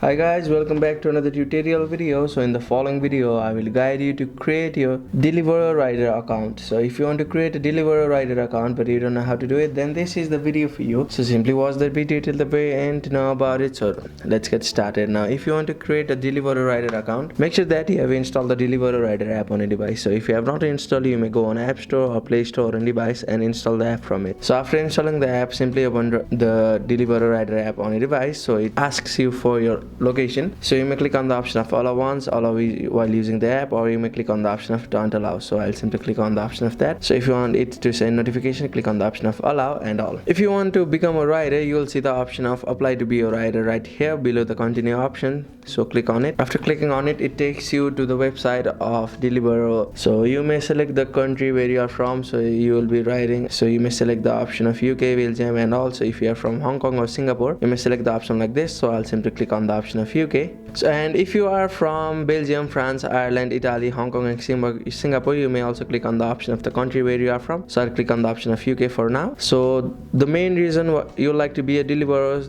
Hi guys, welcome back to another tutorial video. So in the following video I will guide you to create your Deliveroo rider account. So if you want to create a Deliveroo rider account but you don't know how to do it, then this is the video for you. So simply watch that video till the very end to know about it. So let's get started. Now if you want to create a Deliveroo rider account, make sure that you have installed the Deliveroo rider app on a device. So if you have not installed, you may go on App Store or Play Store on device and install the app from it. So after installing the app, simply open the Deliveroo rider app on a device. So it asks you for your location, so you may click on the option of allow once, allow while using the app, or you may click on the option of don't allow. So I'll simply click on the option of that. So if you want it to send notification, click on the option of allow and all. If you want to become a rider, you will see the option of apply to be a rider right here below the continue option. So click on it. After clicking on it, it takes you to the website of Deliveroo. So you may select the country where you are from, so you will be riding. So you may select the option of UK, Belgium, and also if you are from Hong Kong or Singapore, you may select the option like this. So I'll simply click on the option of UK. So, and if you are from Belgium, France, Ireland, Italy, Hong Kong, and Singapore, you may also click on the option of the country where you are from. So I'll click on the option of UK for now. So the main reason you like to be a deliverer,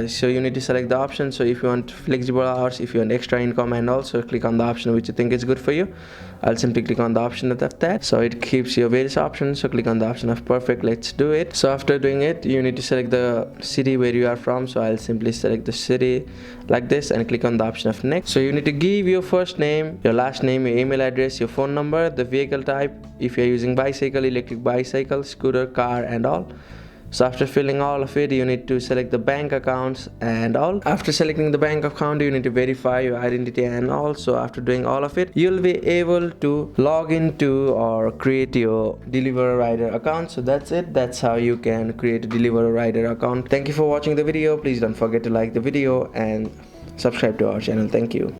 so you need to select the option. So if you want flexible hours, if you want extra income, and also click on the option which you think is good for you. I'll simply click on the option of that. So it keeps your various options. So click on the option of perfect. Let's do it. So after doing it, you need to select the city where you are from. So I'll simply select the city like this and click on the option of next. So you need to give your first name, your last name, your email address, your phone number, the vehicle type, if you're using bicycle, electric bicycle, scooter, car, and all. So after filling all of it, you need to select the bank accounts and all. After selecting the bank account, you need to verify your identity and all. So after doing all of it, you'll be able to log into or create your Deliveroo rider account. So that's it. That's how you can create a Deliveroo rider account. Thank you for watching the video. Please don't forget to like the video and subscribe to our channel. Thank you.